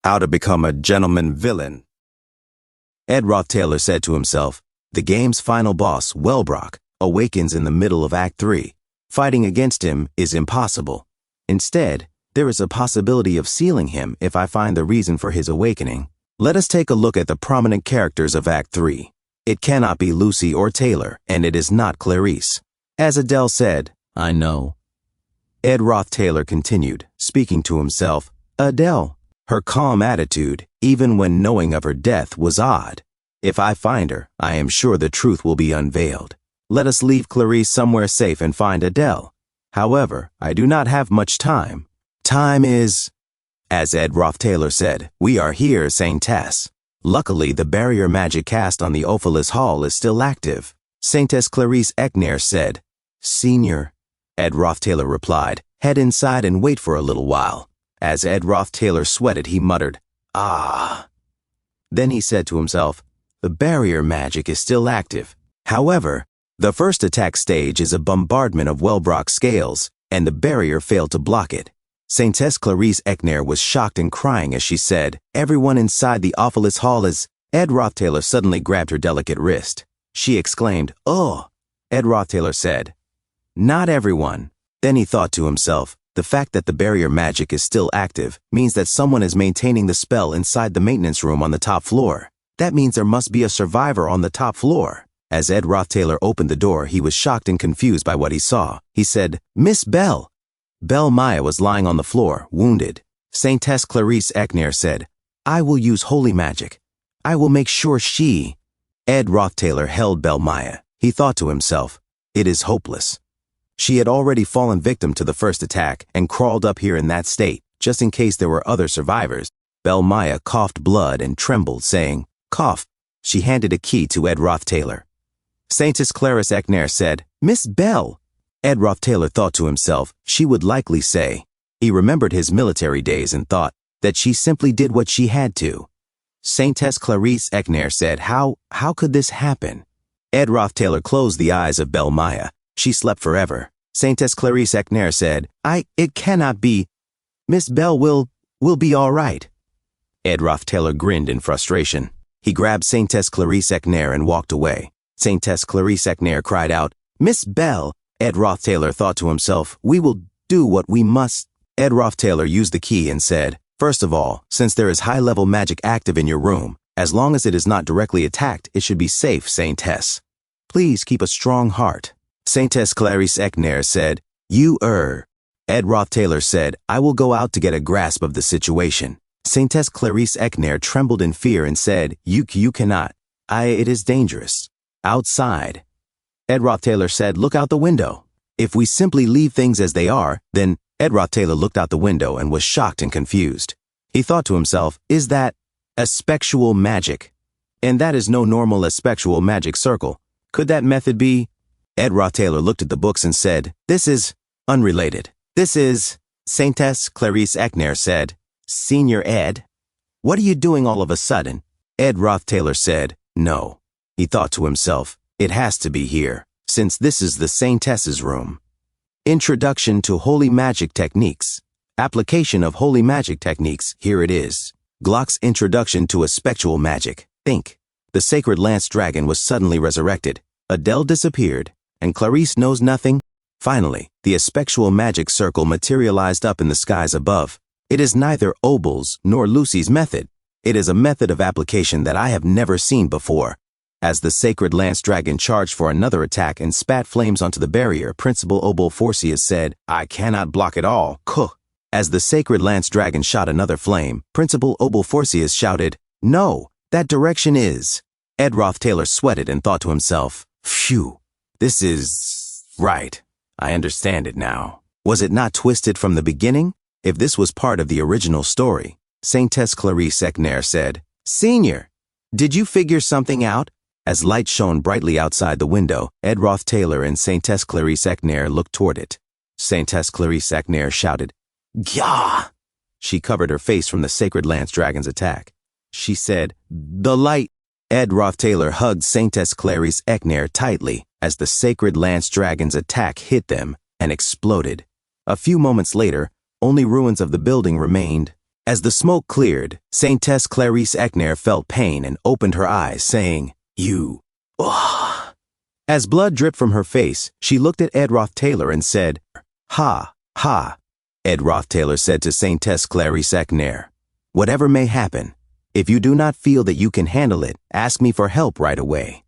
How to become a gentleman villain. Ed Roth Taylor said to himself, the game's final boss, Wellbrock, awakens in the middle of Act 3. Fighting against him is impossible. Instead, there is a possibility of sealing him if I find the reason for his awakening. Let us take a look at the prominent characters of Act 3. It cannot be Lucy or Taylor, and it is not Clarice. As Adele said, I know. Ed Roth Taylor continued, speaking to himself, Adele. Her calm attitude, even when knowing of her death, was odd. If I find her, I am sure the truth will be unveiled. Let us leave Clarice somewhere safe and find Adele. However, I do not have much time. Time is... As Ed Roth Taylor said, we are here, St. Tess. Luckily, the barrier magic cast on the Ophalis Hall is still active. Saintess Clarice Ekner said, Senior. Ed Roth Taylor replied, head inside and wait for a little while. As Ed Roth Taylor sweated, he muttered, Ah. Then he said to himself, the barrier magic is still active. However, the first attack stage is a bombardment of Wellbrock scales, and the barrier failed to block it. Saintess Clarice Ekner was shocked and crying as she said, everyone inside the Ophalis Hall is... Ed Roth Taylor suddenly grabbed her delicate wrist. She exclaimed, Oh. Ed Roth Taylor said, Not everyone. Then he thought to himself, the fact that the barrier magic is still active means that someone is maintaining the spell inside the maintenance room on the top floor. That means there must be a survivor on the top floor. As Ed Roth Taylor opened the door, he was shocked and confused by what he saw. He said, Miss Bell. Belle Maya was lying on the floor, wounded. Saintess Clarice Ekner said, I will use holy magic. I will make sure she... Ed Roth Taylor held Belle Maya. He thought to himself, it is hopeless. She had already fallen victim to the first attack and crawled up here in that state, just in case there were other survivors. Belle Maya coughed blood and trembled, saying, Cough. She handed a key to Ed Roth Taylor. Saintess Clarice Ekner said, Miss Bell. Ed Roth Taylor thought to himself, she would likely say. He remembered his military days and thought that she simply did what she had to. Saintess Clarice Ekner said, How could this happen? Ed Roth Taylor closed the eyes of Belle Maya. She slept forever. Saintess Clarice Ekner said, It cannot be. Miss Bell will be all right. Ed Roth Taylor grinned in frustration. He grabbed Saintess Clarice Ekner and walked away. Saintess Clarice Ekner cried out, Miss Bell. Ed Roth Taylor thought to himself, we will do what we must. Ed Roth Taylor used the key and said, First of all, since there is high-level magic active in your room, as long as it is not directly attacked, it should be safe, Saintess. Please keep a strong heart. Saintess Clarice Ekner said, Ed Roth Taylor said, I will go out to get a grasp of the situation. Saintess Clarice Ekner trembled in fear and said, You cannot. It is dangerous. Outside. Ed Roth Taylor said, Look out the window. If we simply leave things as they are, then... Ed Roth Taylor looked out the window and was shocked and confused. He thought to himself, is that aspectual magic? And that is no normal aspectual magic circle. Could that method be... Ed Roth Taylor looked at the books and said, This is unrelated. This is... Saintess Clarice Ekner said, Senior Ed? What are you doing all of a sudden? Ed Roth Taylor said, No. He thought to himself, it has to be here, since this is the Saintess's room. Introduction to Holy Magic Techniques. Application of Holy Magic Techniques, here it is. Glock's Introduction to Aspectual Magic. Think. The Sacred Lance Dragon was suddenly resurrected. Adele disappeared, and Clarice knows nothing. Finally, the aspectual magic circle materialized up in the skies above. It is neither Obel's nor Lucy's method. It is a method of application that I have never seen before. As the Sacred Lance Dragon charged for another attack and spat flames onto the barrier, Principal Obel Forcius said, I cannot block it all. Kuh. As the Sacred Lance Dragon shot another flame, Principal Obel Forcius shouted, No, that direction is... Ed Roth Taylor sweated and thought to himself, Phew, this is... right. I understand it now. Was it not twisted from the beginning? If this was part of the original story, Saintess Clarice Ekner said, Senior, did you figure something out? As light shone brightly outside the window, Ed Roth Taylor and Saintess Clarice Ekner looked toward it. Saintess Clarice Ekner shouted, Gah! She covered her face from the Sacred Lance Dragon's attack. She said, The light. Ed Roth Taylor hugged Saintess Clarice Ekner tightly as the Sacred Lance Dragon's attack hit them and exploded. A few moments later, only ruins of the building remained. As the smoke cleared, Saintess Clarice Ekner felt pain and opened her eyes, saying, "You." Ugh. As blood dripped from her face, she looked at Ed Roth Taylor and said, "Ha, ha." Ed Roth Taylor said to Saintess Clarice Ekner, "Whatever may happen, if you do not feel that you can handle it, ask me for help right away."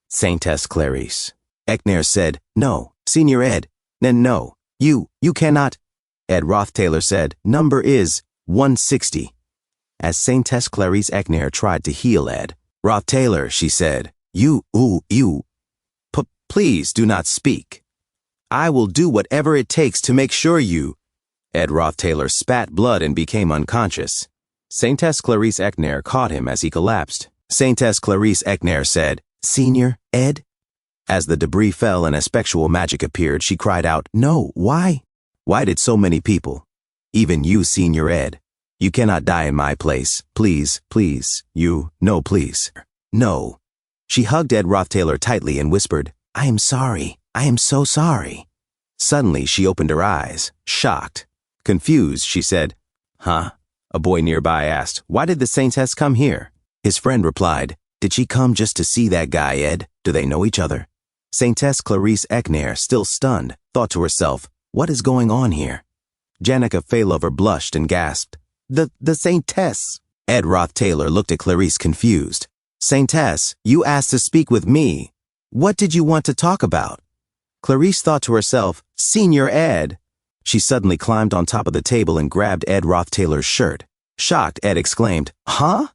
Saintess Clarice Ekner said, "No, Senior Ed, no, you cannot." Ed Roth Taylor said, "Number is 160. As Saintess Clarice Ekner tried to heal Ed Roth Taylor, she said, Please do not speak. I will do whatever it takes to make sure you." Ed Roth Taylor spat blood and became unconscious. Saintess Clarice Ekner caught him as he collapsed. Saintess Clarice Ekner said, "Senior Ed?" As the debris fell and effectual magic appeared, she cried out, "No, why? Why did so many people? Even you, Senior Ed. You cannot die in my place. Please, please, no, please. No." She hugged Ed Roth Taylor tightly and whispered, "I am sorry. I am so sorry." Suddenly, she opened her eyes, shocked. Confused, she said, "Huh?" A boy nearby asked, "Why did the Saintess come here?" His friend replied, "Did she come just to see that guy, Ed? Do they know each other?" Saintess Clarice Ekner, still stunned, thought to herself, "What is going on here?" Janica Failover blushed and gasped, The Saintess." Ed Roth Taylor looked at Clarice confused. "Saintess, you asked to speak with me. What did you want to talk about?" Clarice thought to herself, "Senior Ed." She suddenly climbed on top of the table and grabbed Ed Roth Taylor's shirt. Shocked, Ed exclaimed, "Huh?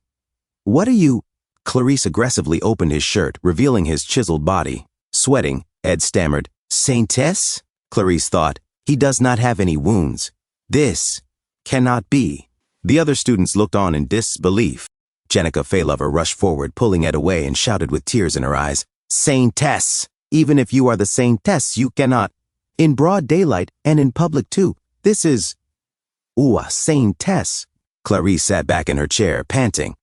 What are you?" Clarice aggressively opened his shirt, revealing his chiseled body. Sweating, Ed stammered, "Saintess?" Clarice thought, "He does not have any wounds. This cannot be." The other students looked on in disbelief. Janica Failover rushed forward, pulling Ed away, and shouted with tears in her eyes, "Saintess! Even if you are the Saintess, you cannot. In broad daylight and in public too. This is... Ooh, a Saintess." Clarice sat back in her chair, panting.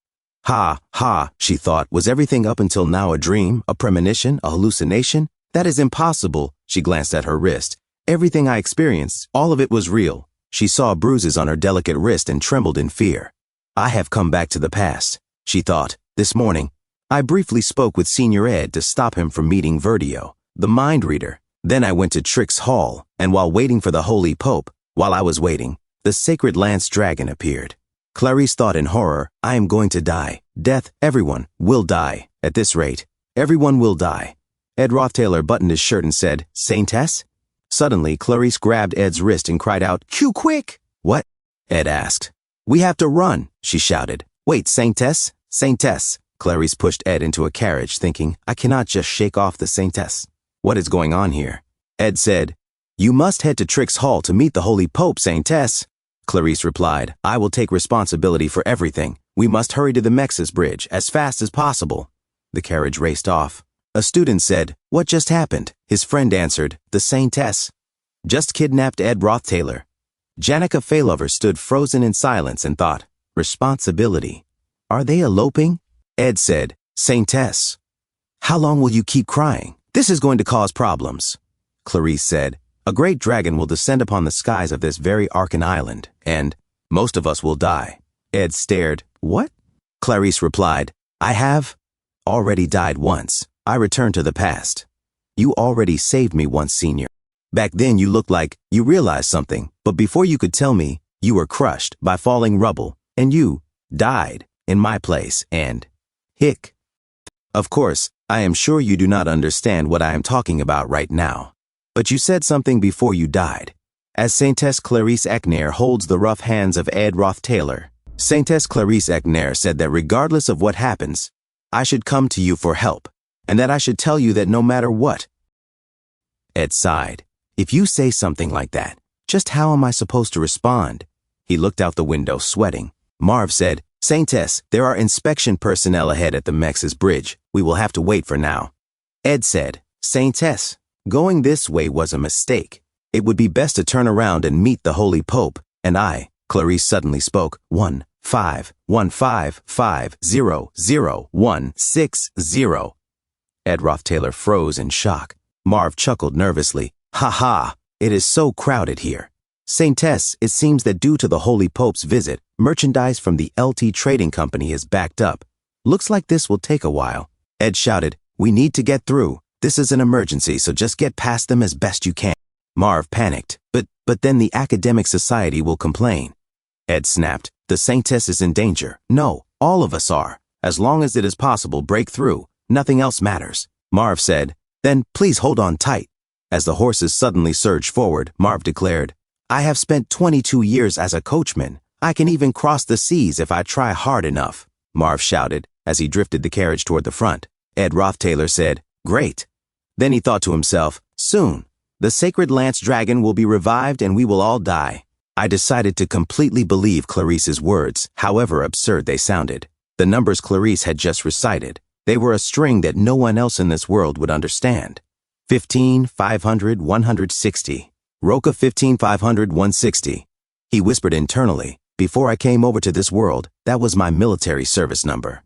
Ha, ha, she thought, was everything up until now a dream, a premonition, a hallucination? That is impossible. She glanced at her wrist. Everything I experienced, all of it was real. She saw bruises on her delicate wrist and trembled in fear. I have come back to the past, she thought. This morning, I briefly spoke with Senior Ed to stop him from meeting Verdio, the mind reader. Then I went to Trix Hall, and while waiting for the Holy Pope, while I was waiting, the Sacred Lance Dragon appeared. Clarice thought in horror, I am going to die. Death, everyone will die. At this rate, everyone will die. Ed Roth Taylor buttoned his shirt and said, Saintess? Suddenly, Clarice grabbed Ed's wrist and cried out, Q quick! What? Ed asked. We have to run, she shouted. Wait, Saintess? Saintess. Clarice pushed Ed into a carriage, thinking, I cannot just shake off the Saintess. What is going on here? Ed said, You must head to Trix Hall to meet the Holy Pope, Saintess. Clarice replied, I will take responsibility for everything. We must hurry to the Mexis Bridge as fast as possible. The carriage raced off. A student said, What just happened? His friend answered, The Saintess. Just kidnapped Ed Roth Taylor. Janica Failover stood frozen in silence and thought, Responsibility. Are they eloping? Ed said, Saintess. How long will you keep crying? This is going to cause problems. Clarice said, A great dragon will descend upon the skies of this very Arkan island, and most of us will die. Ed stared, What? Clarice replied, I have already died once. I returned to the past. You already saved me once, Senior. Back then you looked like you realized something, but before you could tell me, you were crushed by falling rubble, and you died in my place, and hic. Of course, I am sure you do not understand what I am talking about right now. But you said something before you died. As Saintess Clarice Ekner holds the rough hands of Ed Roth Taylor, Saintess Clarice Ekner said that regardless of what happens, I should come to you for help, and that I should tell you that no matter what. Ed sighed. If you say something like that, just how am I supposed to respond? He looked out the window, sweating. Marv said, Saintess, there are inspection personnel ahead at the Mexis Bridge. We will have to wait for now. Ed said, Saintess, going this way was a mistake. It would be best to turn around and meet the Holy Pope, and I, Clarice suddenly spoke, 15155000160. Ed Roth Taylor froze in shock. Marv chuckled nervously. Ha ha, it is so crowded here. Saintess, it seems that due to the Holy Pope's visit, merchandise from the LT Trading Company is backed up. Looks like this will take a while. Ed shouted, we need to get through. This is an emergency, so just get past them as best you can. Marv panicked, but then the academic society will complain. Ed snapped, the Saintess is in danger. No, all of us are. As long as it is possible, break through. Nothing else matters. Marv said, then please hold on tight. As the horses suddenly surged forward, Marv declared, I have spent 22 years as a coachman. I can even cross the seas if I try hard enough. Marv shouted as he drifted the carriage toward the front. Ed Rothtailor said, great. Then he thought to himself, soon, the sacred lance dragon will be revived and we will all die. I decided to completely believe Clarice's words, however absurd they sounded. The numbers Clarice had just recited, they were a string that no one else in this world would understand. 15, 500, 160. Roca 15, 500, 160. He whispered internally, before I came over to this world, that was my military service number.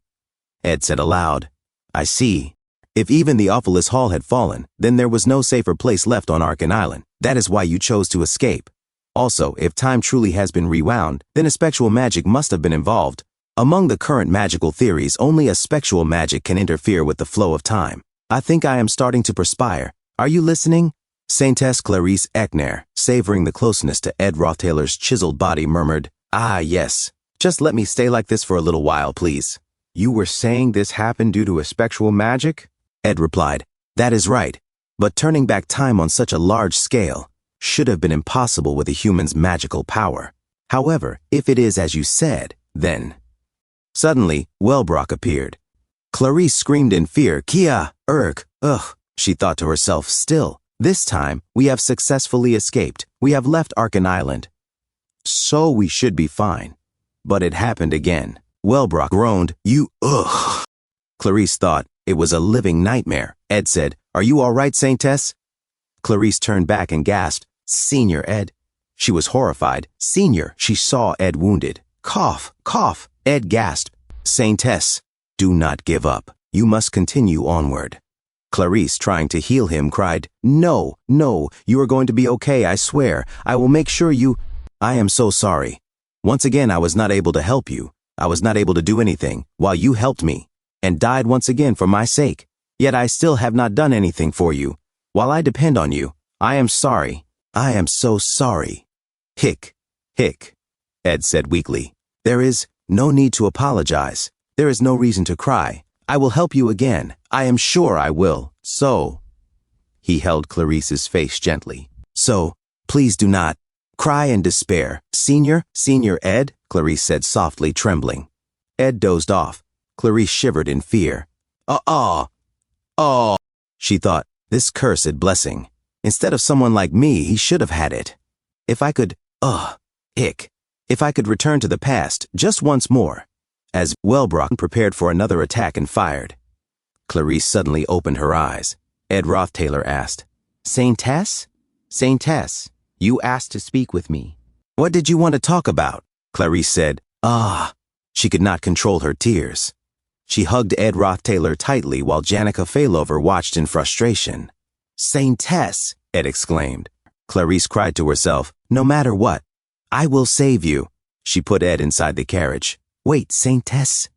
Ed said aloud, I see. If even the Awfulest Hall had fallen, then there was no safer place left on Arkan Island. That is why you chose to escape. Also, if time truly has been rewound, then a spectral magic must have been involved. Among the current magical theories, only a spectral magic can interfere with the flow of time. I think I am starting to perspire. Are you listening? Saintess Clarice Ekner, savoring the closeness to Ed Rothtailor's chiseled body, murmured, ah, yes. Just let me stay like this for a little while, please. You were saying this happened due to a spectral magic? Ed replied, that is right. But turning back time on such a large scale should have been impossible with a human's magical power. However, if it is as you said, then... Suddenly, Wellbrock appeared. Clarice screamed in fear, Kia, ugh, she thought to herself, still. This time, we have successfully escaped. We have left Arkan Island. So we should be fine. But it happened again. Wellbrock groaned, ugh. Clarice thought it was a living nightmare. Ed said, are you all right, Saintess? Clarice turned back and gasped, Senior Ed. She was horrified. Senior, she saw Ed wounded. Cough, cough. Ed gasped, Saintess, do not give up. You must continue onward. Clarice, trying to heal him, cried, no, you are going to be okay, I swear. I will make sure you... I am so sorry. Once again, I was not able to help you. I was not able to do anything, while you helped me, and died once again for my sake. Yet I still have not done anything for you. While I depend on you, I am sorry. I am so sorry. Hick, Ed said weakly. There is no need to apologize. There is no reason to cry. I will help you again. I am sure I will. So, he held Clarice's face gently. So, please do not cry in despair. Senior Ed, Clarice said softly, trembling. Ed dozed off. Clarice shivered in fear. Oh, she thought, this cursed blessing. Instead of someone like me, he should have had it. If I could, if I could return to the past just once more. As Wellbrock prepared for another attack and fired. Clarice suddenly opened her eyes. Ed Rothtailor asked, Saintess, you asked to speak with me. What did you want to talk about? Clarice said, She could not control her tears. She hugged Ed Rothtailor tightly while Janica Failover watched in frustration. Saintess, Ed exclaimed. Clarice cried to herself, no matter what, I will save you. She put Ed inside the carriage. Wait, Saintess.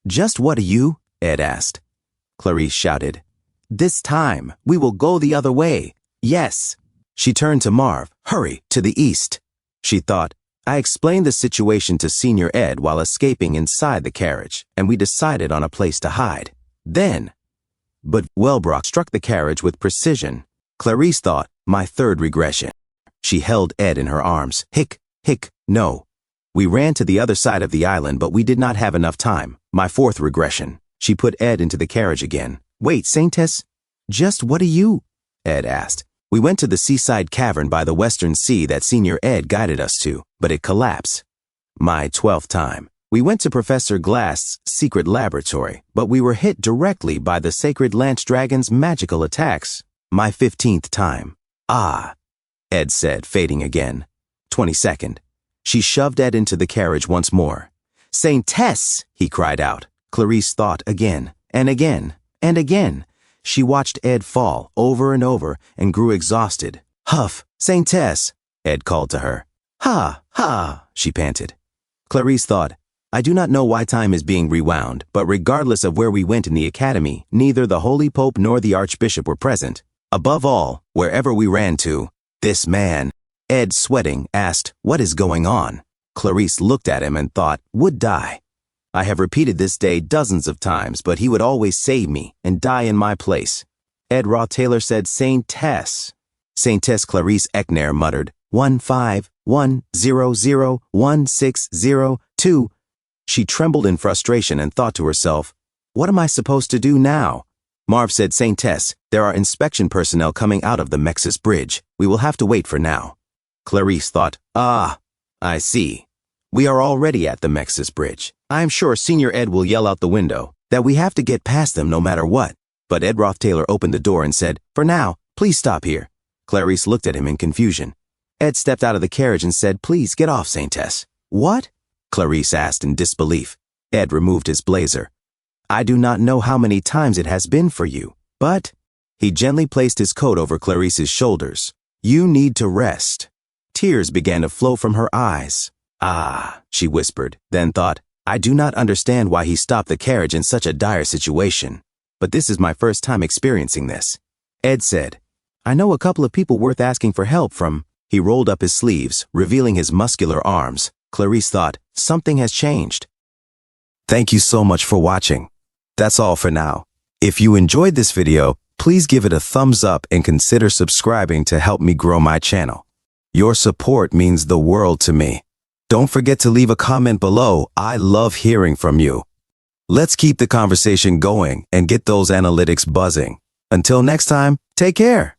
Just what are you? Ed asked. Clarice shouted. This time, we will go the other way. Yes. She turned to Marv. Hurry, to the east. She thought, I explained the situation to Senior Ed while escaping inside the carriage, and we decided on a place to hide. But Wellbrock struck the carriage with precision. Clarice thought, my third regression. She held Ed in her arms. Hick, no. We ran to the other side of the island, but we did not have enough time. My fourth regression. She put Ed into the carriage again. Wait, Saintess, just what are you? Ed asked. We went to the seaside cavern by the western sea that Senior Ed guided us to, but it collapsed. My 12th time. We went to Professor Glass's secret laboratory, but we were hit directly by the sacred lance dragon's magical attacks. My 15th time. Ed said, fading again. 22nd. She shoved Ed into the carriage once more. Saintess, he cried out. Clarice thought again, and again, and again. She watched Ed fall over and over and grew exhausted. Huff, Saintess, Ed called to her. Ha, ha, she panted. Clarice thought, I do not know why time is being rewound, but regardless of where we went in the academy, neither the Holy Pope nor the Archbishop were present. Above all, wherever we ran to, this man, Ed, sweating, asked, what is going on? Clarice looked at him and thought, would die. I have repeated this day dozens of times, but he would always save me and die in my place. Ed Taylor said, Saintess. Saintess Clarice Eckner muttered, 151001602. She trembled in frustration and thought to herself, what am I supposed to do now? Marv said, Saintess, there are inspection personnel coming out of the Mexis Bridge. We will have to wait for now. Clarice thought, ah, I see. We are already at the Mexis Bridge. I am sure Senior Ed will yell out the window that we have to get past them no matter what. But Ed Taylor opened the door and said, for now, please stop here. Clarice looked at him in confusion. Ed stepped out of the carriage and said, please get off, Saintess. What? Clarice asked in disbelief. Ed removed his blazer. I do not know how many times it has been for you, but he gently placed his coat over Clarice's shoulders. You need to rest. Tears began to flow from her eyes. Ah, she whispered, then thought, I do not understand why he stopped the carriage in such a dire situation. But this is my first time experiencing this. Ed said, I know a couple of people worth asking for help from. He rolled up his sleeves, revealing his muscular arms. Clarice thought, something has changed. Thank you so much for watching. That's all for now. If you enjoyed this video, please give it a thumbs up and consider subscribing to help me grow my channel. Your support means the world to me. Don't forget to leave a comment below. I love hearing from you. Let's keep the conversation going and get those analytics buzzing. Until next time, take care.